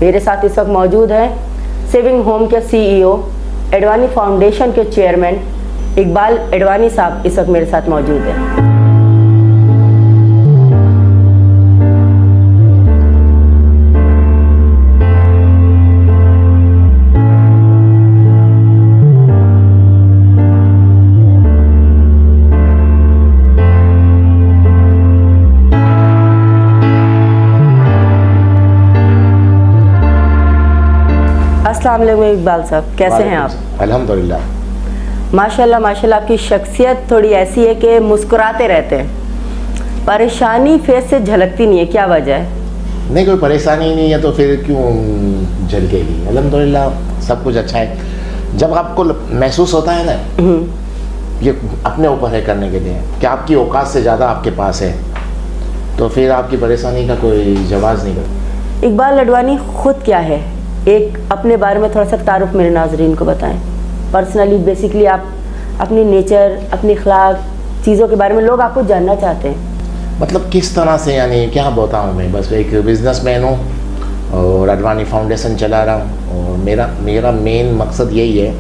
मेरे साथ इस वक्त मौजूद हैं सेविंग होम के सीईओ, एडवाणी फाउंडेशन के चेयरमैन इकबाल एडवाणी साहब इस वक्त मेरे साथ मौजूद हैं। अस्सलाम वालेकुम इकबाल साहब, कैसे हैं आप? अल्हम्दुलिल्लाह। माशाल्लाह माशाल्लाह, आपकी शख्सियत थोड़ी ऐसी है कि मुस्कुराते रहते हैं, परेशानी फेस से झलकती नहीं है, क्या वजह है? नहीं, कोई परेशानी नहीं है तो फिर क्यों झलकेगी? अल्हम्दुलिल्लाह सब कुछ अच्छा है। जब आपको महसूस होता है ना ये अपने ऊपर है करने के लिए कि आपकी औकात से ज़्यादा आपके पास है, तो फिर आपकी परेशानी का कोई जवाब नहीं करता। इकबाल एडवाणी खुद क्या है, एक अपने बारे में थोड़ा सा तारुफ मेरे नाजरीन को बताएं। पर्सनली बेसिकली आप अपनी नेचर, अपनी अखलाक, चीज़ों के बारे में लोग आपको जानना चाहते हैं। मतलब किस तरह से, यानी क्या बताऊँ मैं? बस एक बिजनेसमैन हूँ और एडवाणी फाउंडेशन चला रहा हूँ और मेरा मेन मकसद यही है।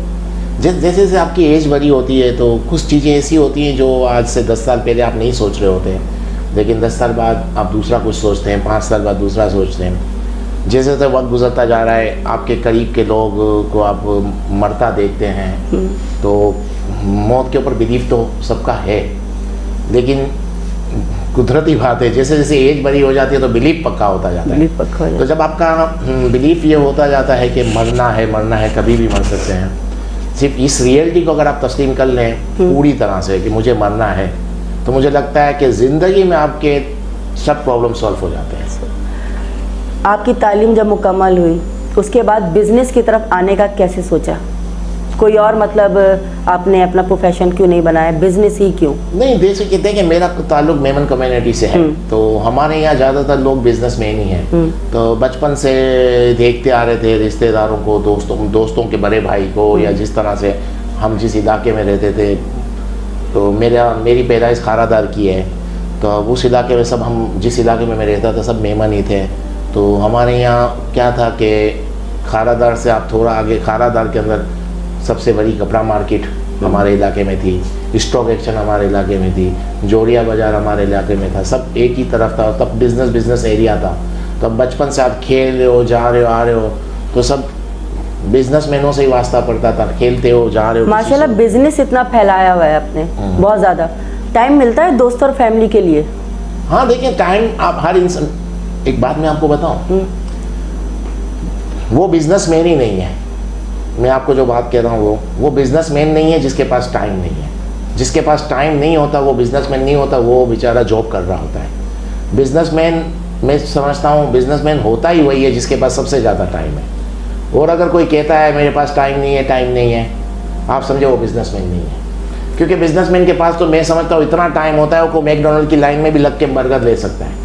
जैसे जैसे आपकी एज बड़ी होती है तो कुछ चीज़ें ऐसी होती हैं जो आज से 10 साल पहले आप नहीं सोच रहे होते हैं, लेकिन 10 साल बाद आप दूसरा कुछ सोचते हैं, 5 साल बाद दूसरा सोचते हैं। जैसे जैसे वक्त गुजरता जा रहा है, आपके करीब के लोग को आप मरता देखते हैं, तो मौत के ऊपर बिलीफ तो सबका है, लेकिन कुदरती बात है जैसे जैसे एज बड़ी हो जाती है तो बिलीफ पक्का होता जाता है। तो जब आपका बिलीफ ये होता जाता है कि मरना है, कभी भी मर सकते हैं, सिर्फ इस रियलिटी को अगर आप तस्लीम कर लें पूरी तरह से कि मुझे मरना है, तो मुझे लगता है कि ज़िंदगी में आपके सब प्रॉब्लम सॉल्व हो जाते हैं। आपकी तालीम जब मुकम्मल हुई उसके बाद बिजनेस की तरफ आने का कैसे सोचा? कोई और मतलब आपने अपना प्रोफेशन क्यों नहीं बनाया, बिजनेस ही क्यों? नहीं, जैसे कहते हैं कि मेरा ताल्लुक मेमन कम्युनिटी से है, तो हमारे यहाँ ज़्यादातर लोग बिजनेसमैन ही हैं। तो बचपन से देखते आ रहे थे रिश्तेदारों को, दोस्तों के बड़े भाई को, या जिस तरह से हम जिस इलाके में रहते थे, तो मेरी पैदाइश खारादार की है, तो उस इलाके में सब, हम जिस इलाके में मैं रहता था सब मेमन ही थे। तो हमारे यहाँ क्या था कि खारादार से आप थोड़ा आगे, खारादार के अंदर सबसे बड़ी कपड़ा मार्केट हमारे इलाके में थी, स्टॉक एक्सचेंज हमारे इलाके में थी, जोड़िया बाज़ार हमारे इलाके में था, सब एक ही तरफ था। तब बिज़नेस एरिया था। तो बचपन से आप खेल रहे हो, जा रहे हो, आ रहे हो, तो सब बिजनेसमैनों से ही वास्ता पड़ता था, खेलते हो, जा रहे हो। माशाल्लाह बिजनेस इतना फैलाया हुआ है आपने, बहुत ज़्यादा टाइम मिलता है दोस्तों और फैमिली के लिए? हाँ, देखिए टाइम आप हर इंसान, एक बात मैं आपको बताऊं, वो बिजनेसमैन ही नहीं है। मैं आपको जो बात कह रहा हूँ वो बिजनेसमैन नहीं है जिसके पास टाइम नहीं है। जिसके पास टाइम नहीं होता वो बिजनेसमैन नहीं होता, वो बेचारा जॉब कर रहा होता है। बिजनेसमैन, मैं समझता हूँ बिजनेसमैन होता ही वही है जिसके पास सबसे ज़्यादा टाइम है। और अगर कोई कहता है मेरे पास टाइम नहीं है, आप समझो वो बिजनेसमैन नहीं है। क्योंकि बिजनेसमैन के पास तो मैं समझता हूँ इतना टाइम होता है, वो मैकडोनल्ड की लाइन में भी लग के बर्गर ले सकता है,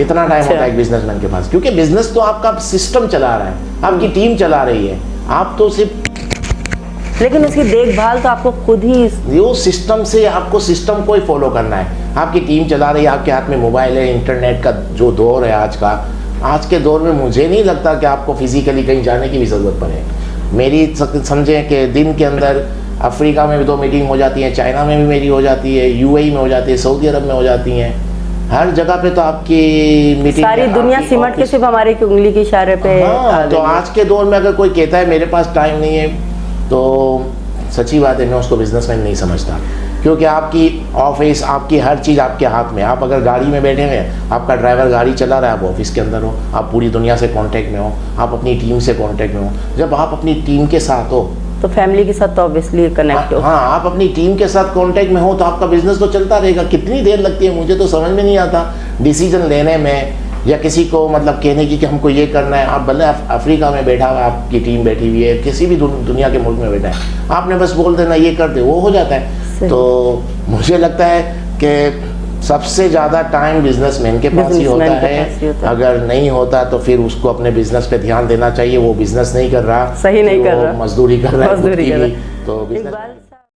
इतना टाइम होता है एक बिजनेसमैन के पास। क्योंकि बिजनेस तो आपका सिस्टम चला रहा है, आपकी टीम चला रही है, आप तो सिर्फ, लेकिन उसकी देखभाल तो आपको खुद ही, वो सिस्टम से आपको सिस्टम को ही फॉलो करना है। आपकी टीम चला रही है, आपके हाथ में मोबाइल है, इंटरनेट का जो दौर है आज के दौर में मुझे नहीं लगता कि आपको फिजिकली कहीं जाने की भी ज़रूरत पड़े। मेरी समझें कि दिन के अंदर अफ्रीका में भी 2 मीटिंग हो जाती हैं, चाइना में भी मेरी हो जाती है, यूएई में हो जाती है, सऊदी अरब में हो जाती हैं, हर जगह पे तो आपकी मीटिंग, सारी दुनिया सिमट के सिर्फ हमारे की उंगली के इशारे पे। हाँ, तो आज के दौर में अगर कोई कहता है मेरे पास टाइम नहीं है, तो सच्ची बात है मैं उसको बिजनेसमैन नहीं समझता। क्योंकि आपकी ऑफिस, आपकी हर चीज़ आपके हाथ में। आप अगर गाड़ी में बैठे हैं, आपका ड्राइवर गाड़ी चला रहा है, आप ऑफिस के अंदर हो, आप पूरी दुनिया से कांटेक्ट में हो, आप अपनी टीम से कांटेक्ट में हो। जब आप अपनी टीम के साथ हो तो फैमिली के साथ तो ऑब्वियसली कनेक्ट हो। हाँ, आप अपनी टीम के साथ कांटेक्ट में हो तो आपका बिजनेस तो चलता रहेगा। कितनी देर लगती है मुझे तो समझ में नहीं आता डिसीजन लेने में, या किसी को मतलब कहने की कि हमको ये करना है। आप भले अफ्रीका में बैठा हुआ, आपकी टीम बैठी हुई है, किसी भी दुनिया के मुल्क में बैठा है, आपने बस बोल देना ये कर दे, वो हो जाता है। तो मुझे लगता है कि सबसे ज़्यादा टाइम बिजनेसमैन के पास ही होता है। अगर नहीं होता तो फिर उसको अपने बिजनेस पे ध्यान देना चाहिए। वो बिजनेस नहीं कर रहा, सही नहीं कर रहा, मजदूरी कर रहा है, मजदूरी कर रहा है। तो